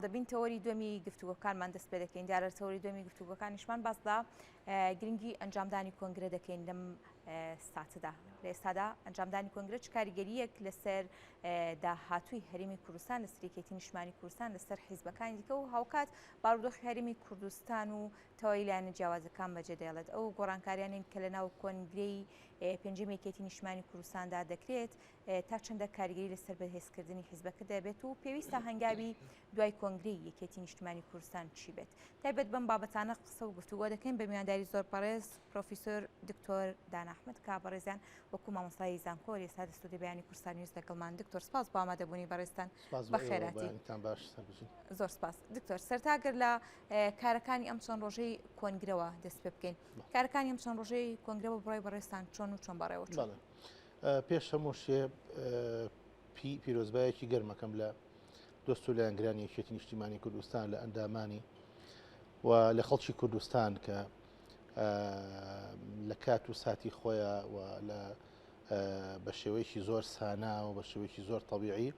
دەبین تەوەری دومی گفتوگۆکانمان دەست پێ دەکەین دیارە تەوەری دومی گفتوگۆکانیشمان باسدا گرنگی ئەنجامدانی کۆنگرە دەکەین لەم ساتەدا لە ئێستادا ئەنجامدانی کۆنگرە چ کاریگەریەک لەسەر داهاتووی هەرێمی کوردستان لە سریکێتی نیشتمانی کوردستان لەسەر حیزبەکانی دیکە و هاوکات بارودۆخی هەرێمی کوردستان و تەواوی لایەنە جیاوازەکان بەجێدێڵێت ئەو گۆڕانکاریانین کە لە ناو کۆنگرەی پێنجەم یەکێتی نیشتمانی کوردستاندا دەکرێت تا چەندە کاریگەری لەسەر بەهێزکردنی حیزبەکە دەبێت و پێویستە هەنگاوی دوای کۆنگرەی یەکێتی نیشتمانی کوردستان چی بێت تایبەت بەم بابەتانە قسە و گفتوگۆ دەکەین بە میوانداری زۆر بەڕێز پرۆفیسۆر دکتۆر دانا ئەحمەد کا بەڕێزیان وەکو مامۆستای زانکۆ ئێستا دەستوردی بەیانی کوردستان نیوز لەگەڵمان دکتۆر سپاس بۆ ئامادەبوونی بەڕێزتان بەخێراتی زۆر سپاس دکتۆر سەرتاگەر لە کارەکانی ئەم چەند ڕۆژەی کۆنگرەوە دەست پێ بکەین کارەکانی ئەم چەند ڕۆژەی کۆنگرەوە بڕای بەڕێزتان چۆن و چۆن بەڕێوە چۆن پێش هەموو شێ پیرۆزبایەکی گەرمەکەم لە دۆست و لایەنگرانی یەکێتی نیشتیمانی کوردستان لە ئەندامانی و لە خەڵکی کوردستان کە لە کات و ساتی خۆیان و لە بە شێوەیەکی زۆر سانا و بە شێوەیەکی زۆر تەبیعی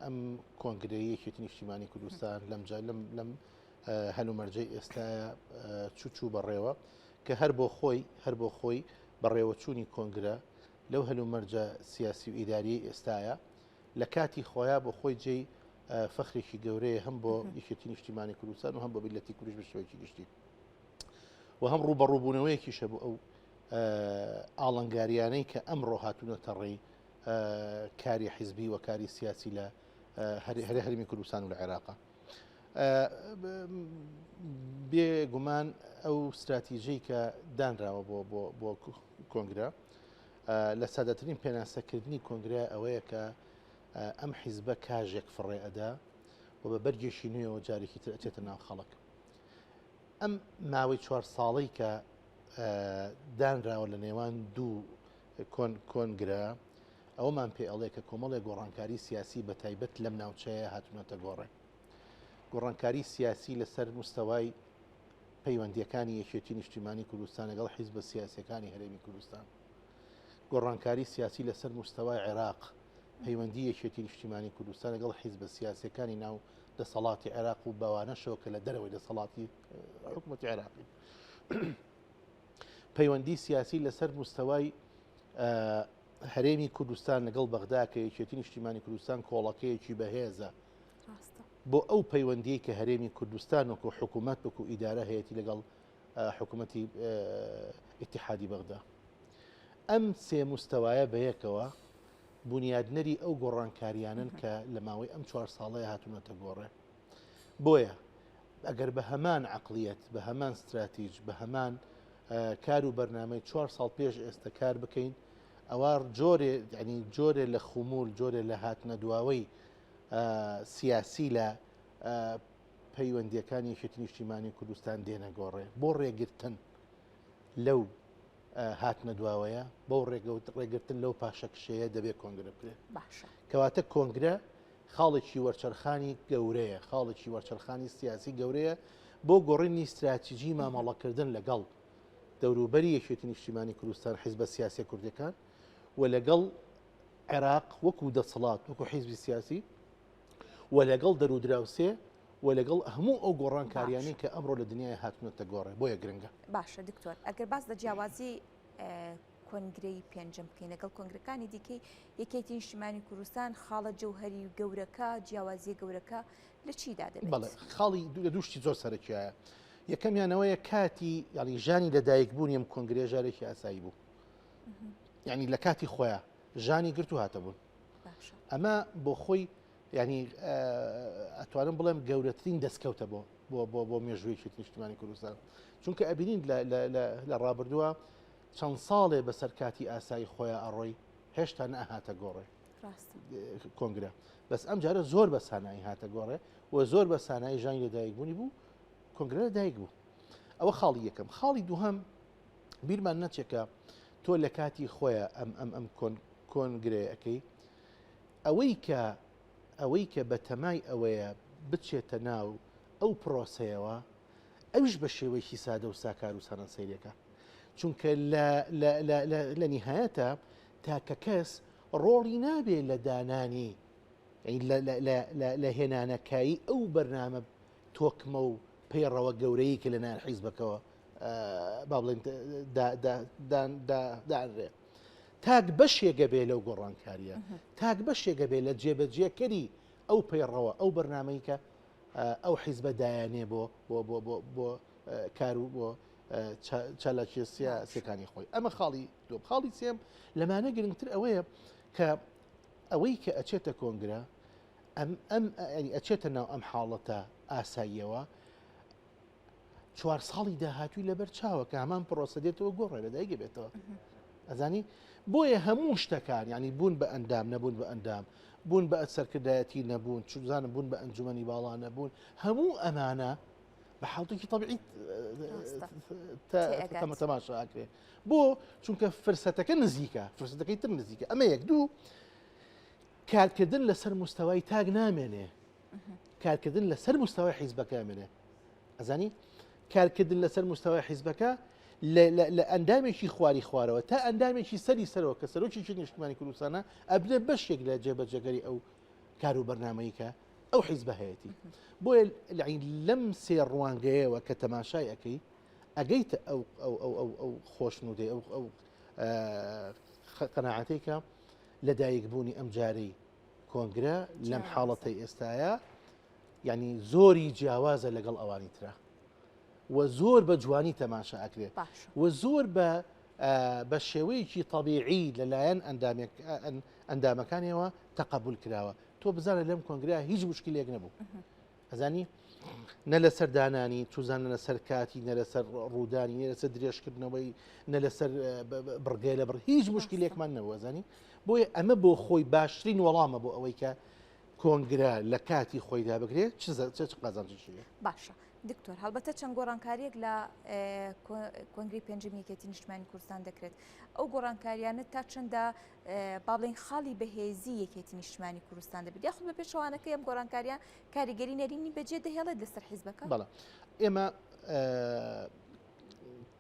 ئەم کۆنگرەیە یەکێتی نیشتیمانی کوردستان لەم هەلومەرجەی ئێستایە چوو بەڕێوە کە هەر بۆ خۆی بەڕێوەچوونی کۆنگرە لەو هەلومەرجە سیاسی و ئیداریی ئێستایە لە کاتی خۆیان بۆ خۆی جێی فەخرێکی گەورەیە هەم بۆ یەکێتی نیشتیمانی کوردستان و هەم بۆ میلەتی کوردیش بە شێوەیەکی گشتی و هەم ڕوبەڕووبوونەوەیەکیشە بۆ ئەو ئاڵنگاریانەی کە ئەمڕۆ هاتوونەتە ڕێی کاری حیزبی و کاری سیاسی لە هەرێمی کوردستان و لە عێراقا بێگومان ئەو استراتیژەی کە دانراوە بۆ کۆنگرە لە سادەترین پێناسەکردنی کۆنگرە ئەوەیە کە ئەم حیزبە کاژێک فڕێ ئەدا و بە بەرگێشی نوێەوە جارێکی تر ئەچێتە ناو خەڵک ئەم ماوەی 4 ساڵەی کە دانراوە لە نێوان دوو کۆنگرە ئەوەمان پێ ئەڵێ کە کۆمەڵێک گۆڕانکاری سیاسی بە تایبەت لەم ناوچەیە هاتوونەتە گۆڕێ گۆڕانکاری سیاسی لەسەر مستەوای پەیوەندیەکانی یەکێتی نیشتیمانی کوردستان لەگەڵ حیزبە سیاسیەکانی هەرێمی کوردستان گۆڕانکاری سیاسی لەسەر مستەوای عێراق پەیوەندی یەکێتی نیشتیمانی کوردستان لەگەڵ حیزبە سیاسیەکانی ناو دەسەڵاتی عێراق و بەوانەشەوە کە لە دەرەوەی دەسەڵاتی حکوومەتی عێراقی پەیوەندی سیاسی لەسەر مستەوای هەرێمی کوردستان لەگەڵ بەغدا کە یەکێتی نیشتیمانی کوردستان کۆڵەکەیەکی بەهێزە بۆ ئەو پەیوەندی کە هەرێمی کوردستان وەکو حکوومەت وەکو ئیدارە هەیەی لەگەڵ حکوومەتی ئیتیحادی بەغدا ئەم سێ مستەوایە بەیەکەوە بنیادنەری ئەو گۆڕانکاریانن کە لە ماوەی ئەم 4 ساڵەیە هاتوونەتە گۆڕێ بۆیە ئەگەر بە هەمان عەقلیەت بە هەمان استراتیژ بە هەمان کار و بەرنامەی 4 ساڵ پێش ئێستا کار بکەین ئەوە جۆرێ لە خمول جۆرێ لە هاتنە دواوەی سیاسی لە پەیوەندیەکانی یەکێتی نیشتیمانی کوردستان دێنە گۆڕێ بۆ ڕێگرتن لەو هاتنە دواوەیە بۆ ڕێگرتن لەو پاشەکشەیە دەبێت کۆنگرە بکرێت کەواتە کۆنگرە خاڵێکی وەرچەرخانی گەورەیە خاڵێکی وەرچەرخانی سیاسی گەورەیە بۆ گۆڕینی استراتیژی مامەڵەکردن لەگەڵ دەوروبەری یەکێتی نیشتیمانی کوردستان حیزبە سیاسی کوردەکان و لەگەڵ عێراق وەکو دەسەڵات وەکو حیزبی سیاسی و لەگەڵ دەرودراوسێ و لەگەڵ هەموو ئەو گۆڕانکاریانی کە ئەمڕۆ لە دنیای هاتوونەتە گۆڕێ بۆیە گرنگە باشە دکتۆر ئەگەر باس لە جیاوازی کۆنگرەی پێنجەم بکەین لەگەڵ کۆنگرەکانی دیکەی یەکێتی نیشتیمانی کوردستان خاڵە جەوهەری گەورەکە جیاوازی گەورەکە لە چیدا دەبێت بەڵێ خاڵی دووشتی زۆر سەرەکیایە یەکەمیانەوەیە کاتی یاڵی ژانی لەدایکبوونی ئەم کۆنگرێ ژارێکی ئاسایی بوو یعنی لە کاتی خۆیان ژانی گرت و هاتەبوون ئەمە بۆ خۆی ینی ئەتوانم بڵێم گەورەترین دەستکەوتە بۆ مێژوویەکی نیشتیمانی کوردستان چونکە ئەبینین لە ڕابردووە چەند ساڵێ بەسەر کاتی ئاسایی خۆیان ئەڕۆی هێشتا نەهاتە گۆڕێ کۆنگرە بەس ئەم جارە زۆر بە سانایی هاتە گۆڕێ و زۆر بە سانایی ژانی لەدایکبوونی بوو کۆنگرە لەدایک بوو ئەوە خاڵی یەکەم خاڵی دووهەم بیرمان نەچێکە تۆ لە کاتی خۆیان ئەم کۆنگرەیەکەی ئەوەی کە بە تەمای ئەوەیە بچێتە ناو ئەو پرۆسەیەوە ئەوش بە شێوەیەکی سادە و ساکار و سەرەنسەیرەکە چونکە لە نیهایەتە تاکە کەس ڕۆڵی نابێت لە دانانی لە هێنانەکایی ئەو بەرنامە تۆکمە و پەیڕەوە گەورەی کە لەنایەن حیزبەکەوە با بڵێن داڕێ تاک بەشێگە بێ لەو گۆڕانکاریە تاک بەشێگە بێ لە جێبەجێکەری ئەو پەیڕەوە ئەو بەرنامەی کە ئەو حیزبە دایانێ بۆ کار و بۆ چالاکی سیاسەکانی خۆی ئەمە خاڵی دوم. خاڵی سێم لەمانە گرنگتر ئەوەیە کە ئەوەی کە ئەچێتە کۆنگرە ئەچێتە ناو ئەم حاڵەتە ئاساییەوە 4 ساڵی داهاتووی لەبەر چاوە کە هەمان پرۆسە دێتەوە گۆڕێ لە دایگە بێتەوە ئەزانی بۆیە هەموو شتەکان ینی بوون بە ئەندام نەبوون بە ئەندام بوون بە سەرکردایەتی نەبوون چزانم بوون بە ئەنجومەنی باڵا نەبوون هەموو ئەمانە بە حاڵتێکی طبیعی تەماشاکرێ بۆ چونکە فرسەتەکە نزیکە فرسەتەکەی تر نزیکە ئەمە یەک دوو کارکردن لەسەر مستەوای تاگ نامێنێ کارکردن لەسەر مستەوای حیزبەکە مێنێ ئەزانی کارکردن لەسەر مستەوای حیزبەکە لە ئەندامێکی خواری خوارەوە تا ئەندامێکی سەری سەرەوە کە سەرۆکی نیشتیمانی کوردستانە ئەبنێ بەشێک لە جێبەجێگەری ئەو کار و بەرنامەی کە ئەو حیزبە هەیەی بۆیە لەم سێ ڕوانگەیەوە کە تەماشای ئەەکەی ئەگەیتە ئەو خۆشنودێ ئەو قەناعەتەی کە لەدایکبوونی ئەم جارەی کۆنگرە لەم حاڵەتەی ئێستاە یعنی زۆری جیاوازە لەگەڵ ئەوانی ترە و زۆر بە جوانی تەماشا ئەکرێت و زۆر بە شێوەیەکی طبیعی لەلایەن ئەندامەکانیەوە تەقبول کراوە تۆ بزانە لەم کۆنگرە هیچ مشکلێک نەبوو ئەزانی نە لەسەر دانانی توزانە لەسەر کاتی نە لەسەر ڕوودانی نە لەسەر درێژکردنەوەی نە لەسەر بڕگەی لە بڕ هیچ مشکلێکمان نەبوو ئەزانی بۆیە ئەمە بۆ خۆی باشترین وەڵامە بۆ ئەوەی کە کۆنگرە لە کاتی خۆیدا بگرێت چ قازانجیە باشە دکتۆر هەڵبەتە چەند گۆڕانکاریەک لە کۆنگری پێنجمی یەکێتی نیشتیمانی کوردستان دەکرێت ئەو گۆڕانکاریانە تا چەندە با بڵێن خاڵی بەهێزی یەکێتی نیشتیمانی کوردستان دەبێت یاخود بە پێشەوانەکە ئەم گۆڕانکاریان کاریگەری نەرینی بەجێ دەهێڵێت لەسەر حیزبەکە بەڵێ ئێمە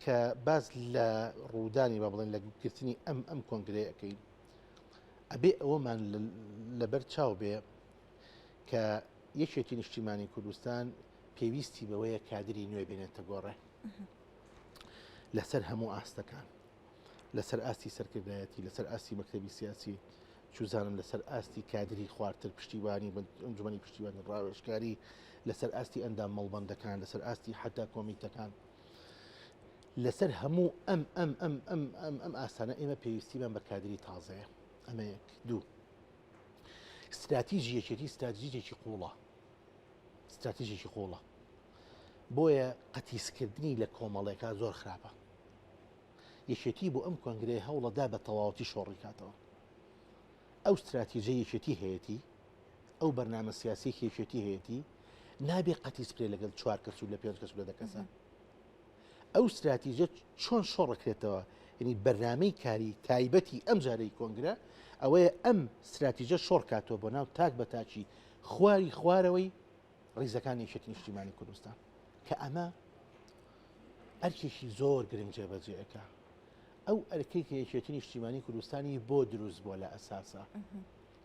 کە باز لە ڕوودانی با بڵێن لە گرتنی ئەم کۆنگرەیەکەین ئەبێ ئەوەمان لەبەر چاو بێ کە یەکێتی نیشتیمانی کوردستان پێویستی بەوەیە کادری نوێ بێنێتە گۆڕێ لەسەر هەموو ئاستەکان لەسەر ئاستی سەرکردایەتی لەسەر ئاستی مەکتەبی سیاسی چوزانم لەسەر ئاستی کادری خواردتر پشتیوانی ئەنجومەنی پشتیوانی ڕاوێژکاری لەسەر ئاستی ئەندام مەڵبەندەکان لەسەر ئاستی حتا کۆمیتەکان لەسەر هەموو ئەم ئاسانە ئێمە پێویستیمان بە کادری تازەیە ئەمە یەک دوو استراتیژی یەکێتی استراتیژێکی قوڵە استراتیژێکی قوڵە بۆیە قەتیسکردنی لە کۆمەڵێکا زۆر خراپە یەکێتی بۆ ئەم کۆنگرەیە هەوڵەدا بە تەواوەتی شۆڕی کاتەوە ئەو استراتیژە یەکێتی هەیەی ئەو بەرنامە سیاسی یەکێتی هەیەی نابێ قەتیسپرێ لەگەڵ 4 کەس و لە 5 کەس و لە 10 کەسە ئەو استراتیژە چۆن شۆڕەکرێتەوە یعنی بەرنامەی کاری تایبەتی ئەم جارەی کۆنگرە ئەوەیە ئەم استراتیژە شۆڕ کاتەوە بۆ ناو تاک بە تاچی خواری خوارەوەی ڕیزەکانی یەکێتی نیشتیمانی کوردستان کە ئەمە ئەرکێکی زۆر گرنگ جێبەجێەکە ئەو ئەرکەی کە یەکێتی نیشتیمانی کوردستانی بۆ دروست بووە لە ئەساسا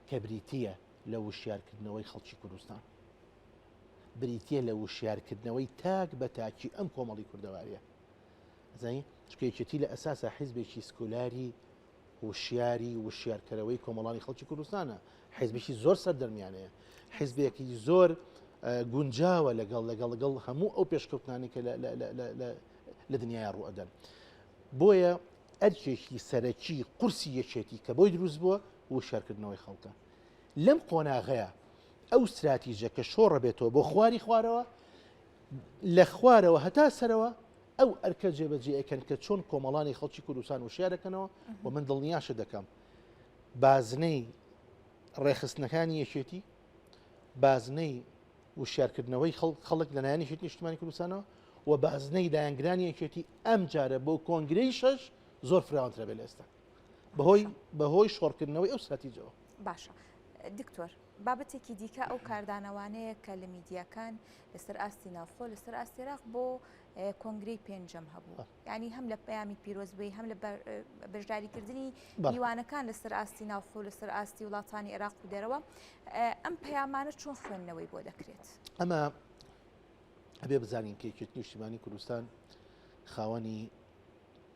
کە بریتیە لە وشیارکردنەوەی خەڵکی کوردستان بریتیە لە وشیارکردنەوەی تاک بە تاکی ئەم کۆمەڵی کوردەواریە زانی چکە یەکێتی لە ئەساسا حیزبێکی سکولاری وشیاری وشیارکەرەوەی کۆمەڵانی خەڵکی کوردستانە حیزبێکی زۆر سەردەرمیانەیە حیزبێکی زۆر گونجاوە لەگەڵ هەموو ئەو پێشکەوتانی کە لە دنیای ڕوئەدەن بۆیە ئەرکێکی سەرەکی قورسی یەکێتی کە بۆی دروست بووە وشیارکردنەوەی خەڵکە لەم قۆناغەیە ئەو استراتیژە کە شۆڕە بێتەوە بۆ خواری خوارەوە لە خوارەوە هەتا سەرەوە ئەو ئەرکە جێبەجێەکەن کە چۆن کۆمەڵانی خەڵکی کوردستان وشیارەکەنەوە و من دڵنیاشە دەکەم بازنەی ڕێخستنەکانی یەکێتی بازنەی وشیارکردنەوەی خەڵک لەلایەن یەکێتی نیشتیمانی کوردستانەوە و بازنەی دایانگرانی یەکێتی ئەم جارە بۆ کۆنگرەی 6 زۆر فراوانترە بێت لە ئێستا بەهۆی شۆڕکردنەوەی ئەو استراتیژەوە باشە دکتۆر بابەتێکی دیکە ئەو کاردانەوانەیە کە لە میدیاکان لەسەر ئاستی ناوخۆ لەسەر ئاستی عێراق بۆ کۆنگرەی پێنجەم هەبوو ینی هەم لە پەیامی پیرۆزبووی هەم لە بەشداریکردنی میوانەکان لەسەر ئاستی ناوخۆ لەسەر ئاستی وڵاتانی عێراق و دەرەوە ئەم پەیامانە چۆن خوێندنەوەی بۆ دەکرێت ئەمە ئەبێ بزانین کە یەکێتی نیشتیمانی کوردستان خاوەنی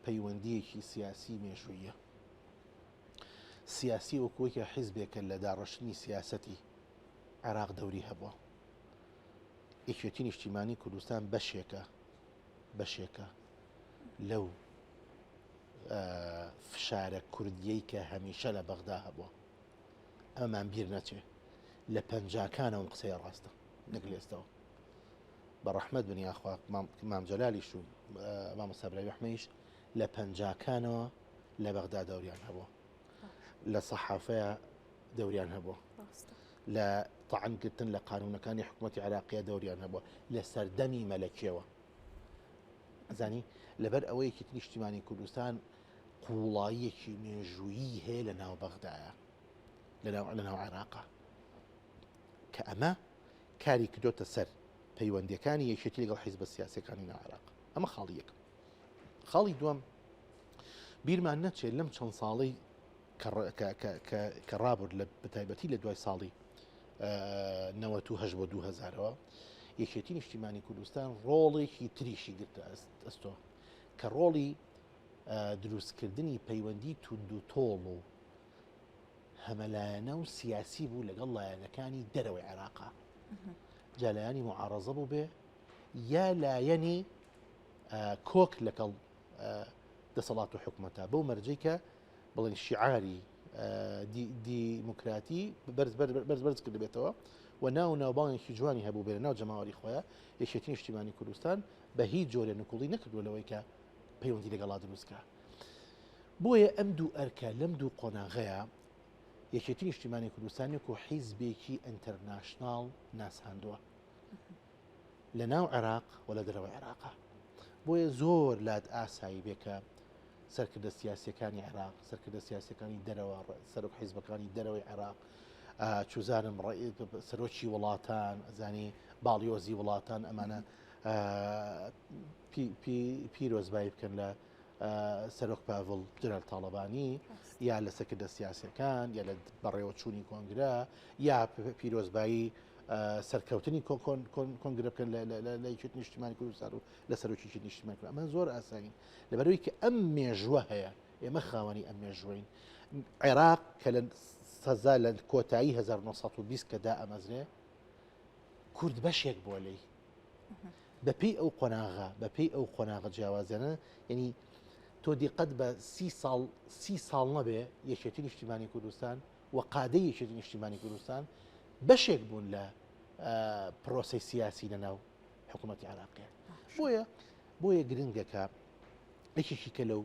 پەیوەندیەکی سیاسی مێژوویە سیاسی وەکوەکە حیزبێکە لە داڕەشتنی سیاسەتی عێراق دەوری هەبووە یەکێتی نیشتیمانی کوردستان بەشێکە لەو فشارە کوردیەی کە هەمیشە لە بەغدا هەبووە ئەمەمان بیر نەچێ لە پەنجاکانەوە قسەی ڕاستە نەک لێستەوە بە ڕەحمەت بنیاخوا مام جەلالیش و مامۆستا برای ڕەحمەیش لە پەنجاکانەوە لە بەغدا دەوریان هەبووە لە سەحافەیە دەوریان هەبووە لە تەعنکردن لە قانونەکانی حکوومەتی عێراقیە دەوریان هەبووە لە سەردەمی مەلەکیەوە ئەزانی لەبەر ئەوەی یەکێتی نیشتیمانی کوردستان قوڵاییەکی مێژوویی هەیە لە ناو بەغدایە لە ناو عێراقا کە ئەمە کاری کردۆتە سەر پەیوەندیەکانی یەکێتی لەگەڵ حیزبە سیاسیەکانی ناو عێراق ئەمە خاڵی یەکەم خاڵی دووەم بیرمان نەچێت لەم چەند ساڵەی کە ڕابرد لە بەتایبەتی لە دوای ساڵی 98 بۆ 2000ەوە یەکێتی نیشتیمانی کوردستان ڕۆڵێکی تریشی گرتە ئەستۆ کە ڕۆڵی دروستکردنی پەیوەندی توند و تۆڵ و هەمەلایەنە و سیاسی بوو لەگەڵ لایەنەکانی دەرەوەی عێراقا جا لایەنی معارەزە بوو بێ یا لایەنی کۆک لەگەڵ دەسەڵات و حکومەتە بەو مەرجەی کە بڵێن شیعاری دیموکراتی بەرز کرد بێتەوە و ناوبانێکی جوانی هەبوو بێنە ناو جەماوەری خۆیان یەکێتی نیشتیمانی کوردستان بە هیچ جۆرە نکوڵی نەکردووە لەوەی کە پەیوەندی لەگەڵا دروستکە بۆیە ئەم دوو ئەرکە لەم دوو قۆناغەیە یەکێتی نیشتیمانی کوردستانی و حیزبێکی ئینتەرناشناڵ ناساندووە لە ناو عێراق و لە دەرەوەی عێراقا بۆیە زۆر لات ئاسایی بێکە سەرکردە سیاسیەکانی عێراق سەرکردە سیاسیەکانی دەرەوە سەرۆک حیزبەکانی دەرەوەی عێراق چوزانم سەرۆکی وڵاتان ئەزانی باڵیۆزی وڵاتان ئەمانە پیرۆزبایی بکەن لە سەرۆک پاڤڵ جەنەرال تاڵەبانی یا لە سەرکردە سیاسیەکان یا لە بەڕێوە چوونی کۆنگرە یا پیرۆزبایی سەرکەوتنی کۆنگرە بکەن لە یەکێتی نیشتیمانی کوردستان و لە سەرۆکیی نیشتیمانی کوردستان ئەمە زۆر ئاسانی لەبەرەوەی کە ئەم مێژووە هەیە ئێمە خاوەنی ئەم مێژووین عێراق کە لە سەزا لە کۆتایی 1920 کە دا ئەمەزرێ کورد بەشێک بۆ لەی بەپێی ئەو قۆناغە جیاوازیانە یعنی تۆ دیقەت بە 30 ساڵ نەبێ یەکێتی نیشتیمانی کوردستان و قادەی یەکێتی نیشتیمانی کوردستان بەشێک بوون لە پرۆسەی سیاسی لەناو حکوومەتی عێراقیە بۆیە گرنگەکە یەکێکی کە لەو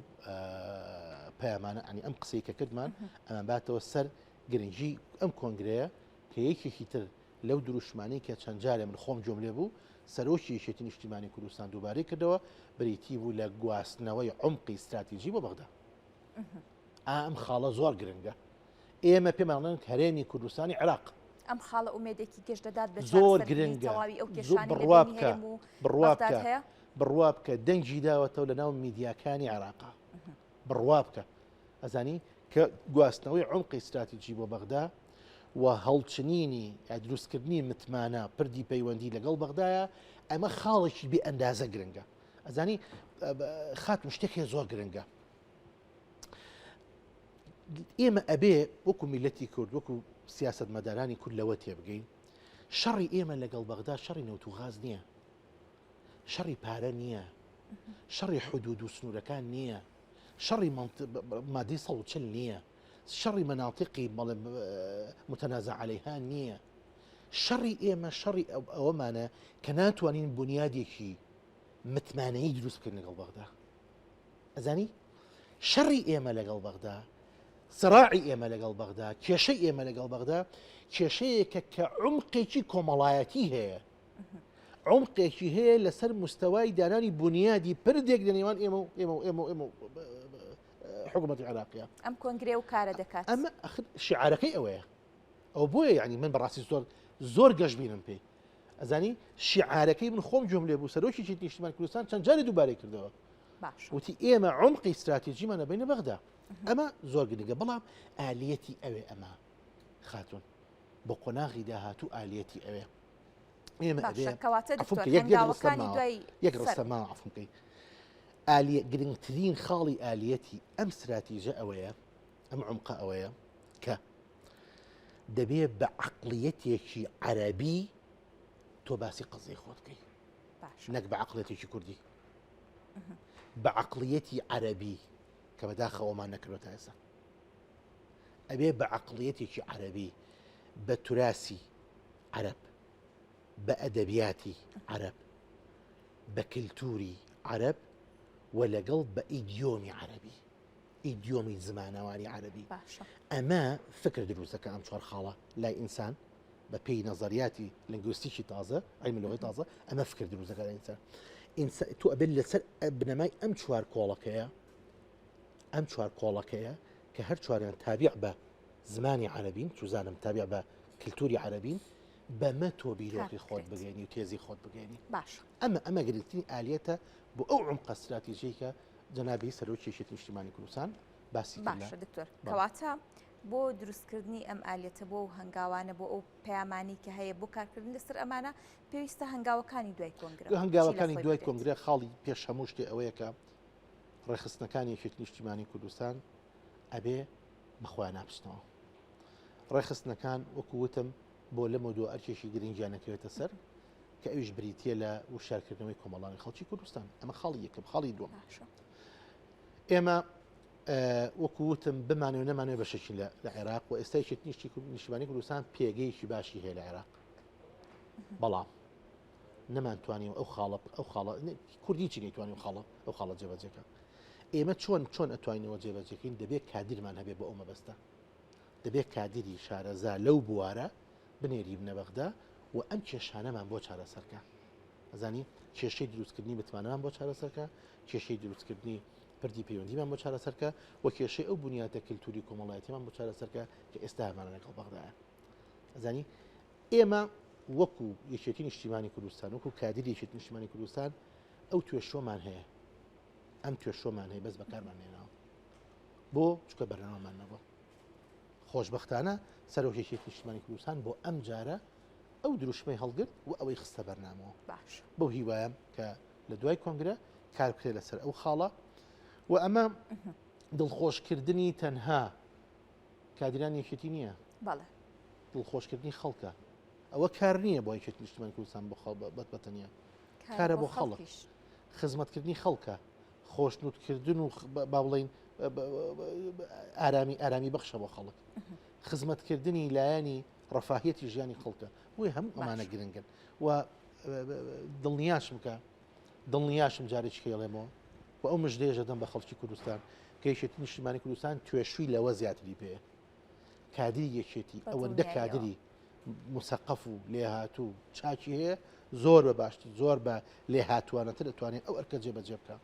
پەیامانە ئەنی ئەم قسەی کە کردمان ئەمە باتەوە سەر گرنگی ئەم کۆنگرەیە کە یەکێکی تر لەو دروشمانەی کە چەند جارێ من خۆم جۆم لێ بوو سەرۆکی یەکێتی نیشتیمانی کوردستان دووبارەی کردەوە بریتی بوو لە گواستنەوەی عمقی استراتیژی بۆ بەغدا ئەم خاڵە زۆر گرنگە ئێمە پێمانڵێن هەرێمی کوردستانی عێراق ئەم خاڵە ئومێدێکی گەشت دەدات بە زۆر گرنگە بڕوا بکە دەنگی داوەتەوە لە ناو میدیاکانی عێراقا بڕوا بکە ئەزانی کە گواستنەوەی عمقی استراتیژی بۆ بەغدا و هەڵچنینی دروستکردنی متمانە پردی پەیوەندی لەگەڵ بەغدایە ئەمە خاڵێکی بێ ئەندازە گرنگە ئەزانی خاتم شتێکی زۆر گرنگە ئێمە ئەبێ وەکو میلەتی کورد وەکو سیاست مەدارانی کورد لەوە تێبگەین شەڕی ئێمە لەگەڵ بەغدا شەڕی نەوت و غاز نییە شەڕی پارە نییە شەڕی حدود و سنوورەکان نییە شەڕی مادەی 140 نییە شەڕی مەناطقی متەنازە عەلەیها نییە شەڕی ئێمە شەڕی ئەوەمانە کە ناتوانین بنیادێکی متمانەیی دروست بکەین لەگەڵ بەغدا ئەزانی شەڕی ئێمە لەگەڵ بەغدا سراعی ئێمە لەگەڵ بەغدا کێشەی ئێمە لەگەڵ بەغدا کێشەیەکە کە عمقێکی کۆمەڵایەتی هەیە عمقێکی هەیە لەسەر مستەوای دانانی بنیادی پردێک لە نێوان ئێمە حکوومەتی عێراقیە ئەم کۆنگرێ و کارە دەکات ئەمە شیعارەکەی ئەوەیە ئەو بۆیە یعنی من بەڕاستی زۆر گەشت بینم پێی ئەزانی شیعارەکەی من خۆم جۆم لێ بوو سەرۆکی نیشتیمانی کوردستان چەند جارێ دووبارەی کردەوە وتی ئێمە عمقی استراتیژیمانە بینە بەغدا ئەمە زۆر گرنگە بەڵام ئالەتی ئەوێ ئەمە خاتون بۆ قۆناغی داهاتوو ئالەتی ئەوێ ئێمە یەک ڕستەما عفوکەی گرنگترین خاڵی ئالەتی ئەم استراتیژە ئەوەیە ئەم عمقە ئەوەیە کە دەبێ بە عەقڵیەتێکی عەرەبی تۆ باسی قەزەی خۆت بکەی نەک بە عەقڵیەتێکی کوردی بە عەقڵیەتی عەرەبی کە بەداخەوەمان نەکردوێتە ئێستا ئەبێ بە عەقڵیەتێکی عەرەبی بە توراسی عەرەب بە ئەدەبیاتی عەرەب بە کلتوری عەرەب و لەگەڵ بە ئیدیۆمی عەرەبی ئیدیۆمی زمانەوانی عەرەبی ئەمە فکر دروستەکە ئەم چوار خاڵە لای ئینسان بە پێی نەزەریاتی لنگویستیکی تازە علمی لغەی تازە ئەمە فکر دروستەکە لای ئینسان تو ئەبێت لەسەر بنەمای ئەم چوار کۆڵەکەیە کە هەر چواریان تابع بە زمانی عەرەبین چوزانم تابع بە کلتوری عەرەبین بەمە تۆ بیرۆقی خۆت بگەینی و تێزی خۆت بگەینی ئەمە گرنگترین ئالەتە بۆ ئەو عمقە استراتیژیە کە جەنابی سەرۆکی یەکێتی نیشتیمانی کوردستان باسی باشە دکتۆر کەواتە بۆ دروستکردنی ئەم ئالەتە بۆ هەنگاوانە بۆ ئەو پەیامانی کە هەیە بۆ کارکردن لەسەر ئەمانە پێویستە هەنگاوەکانی دوای کۆنگرە هەنگاوەکانی دوای کۆنگرە خاڵی پێش هەموو شتێ ئەوەیە کە ڕێخستنەکانی یەکێتی نیشتیمانی کوردستان ئەبێ بەخۆیان ناپشتنەوە ڕێخستنەکان وەکو وتم بۆ لەمە دوو ئەرکێکی گرنگیان نەکەوێتە سەر کە ئەویش بریتە لە وشارکردنەوەی کۆمەڵانی خەڵکی کوردستان ئەمە خاڵی یەکەم خاڵی دووەم ئێمە وەکو وتم بمانێ و نەمانوێ بەشێکی لە عێراق و ئێستا یەکێتی نیشتیمانی کوردستان پێگەیەکی باشی هەیە لە عێراق بەڵام نەمانتوانین ئەو خاڵە کوردی چی نەیتوانین ئەو خاڵە جێبەجێکە ئێمە چۆن ئەتوانینەوە جێبەجێکەین دەبێت کادیرمان هەبێ بە ئەو مەبەستە دەبێت کادیری شارەزا لەو بوارە بنێری بنە بەغدا و ئەم کێشانەمان بۆ چارەسەرکە ئەزانی کێشەی دروستکردنی بتوانەمان بۆ چارەسەرکە کێشەی دروستکردنی پردی پەیوەندیمان بۆ چارەسەرکە و کێشەی ئەو بنیاتە کلتوری کۆمەڵایەتیمان بۆ چارەسەرکە کە ئێستا هەمانە لەگەڵ بەغدایە ئەزانی ئێمە وەکو یەکێتی نیشتیمانی کوردستان وەکو کادری یەکێتی نیشتیمانی کوردستان ئەو توێشۆمان هەیە ئەم توێشۆمان هەیە بەس بەکارمان هێناوە بۆ چکە بەرنامەمان نەبووە خۆشبەختانە سەرۆکی یەکێتی نیشتیمانی کوردستان بۆ ئەم جارە ئەو دروشمەی هەڵگرت و ئەوەی خستە بەرنامەوە بەو هیوایەم کە لە دوای کۆنگرە کار بکرێت لەسەر ئەو خاڵە و ئەمە دڵخۆشکردنی تەنها کادران یەکێتی نییە دڵخۆشکردنی خەڵکە ئەوە کار نییە بۆ یەکێتی نیشتیمانی کوردستان بەتەنیا کارە بۆ خەڵک خزمەتکردنی خەڵکە خۆشنودکردن و با بڵین ئارامی بەخشە بۆ خەڵک خزمەتکردنی لایەنی ڕەفاهیەتی ژیانی خەڵکە بۆی هەموو ئەمانە گرنگن و دڵنیاشم جارێکی کێڵێمەوە و ئەو مژدەیەژە دەم بە خەڵکی کوردستان کە یەکێتی نیشتیمانی کوردستان توێشووی لەوە زیاتری پێەیە کادری یەکێتی ئەوەندە کادری مسەقف و لێهاتوو چاکی هەیە زۆر بە باشتر زۆر بە لێهاتوانەتر دەتوانێت ئەو ئەرکە جێبەجێ بکە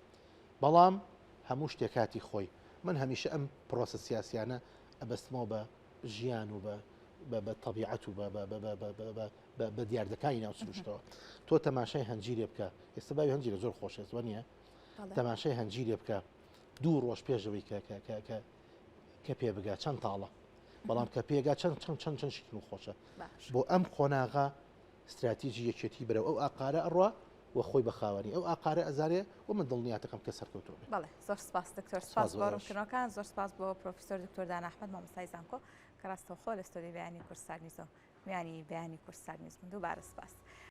بەڵام هەموو شتێک کاتی خۆی من هەمیشە ئەم پرۆسە سیاسیانە ئەبەستمەوە بە ژیان و بە تەبیعەت و بە دیاردەکانی ناو سروشتەوە تۆ تەماشای هەنجیرێ بکە ئێستا باوی هەنجیرە زۆر خۆشە وانە تەماشای هەنجیرێ بکە دوو ڕۆژ پێشەوەی کە پێ بگا چەند تاڵە بەڵام کە پێگا چەند شتن و خۆشە بۆ ئەم قۆناغا استراتیژی یەکێتی بەرەو ئەو ئاقارە ئەڕوا و خۆی بەخاوەنی ئەو ئاقارە ئەزارێ و من دڵنیاتەکەم کە سەرکەوتوە بەڵێ زۆر سپاس دکتۆر سپاس بۆ ڕوونکردنەوەکان زۆر سپاس بۆ پرۆفیسۆر دکتۆر دان ئەحمەد مامۆستای زانکۆ کە ڕاستەوخۆ لە ستۆری بەیانی کورسسار نیوز و میانی بەیانی کورسسار نیوز من دووبارە سپاس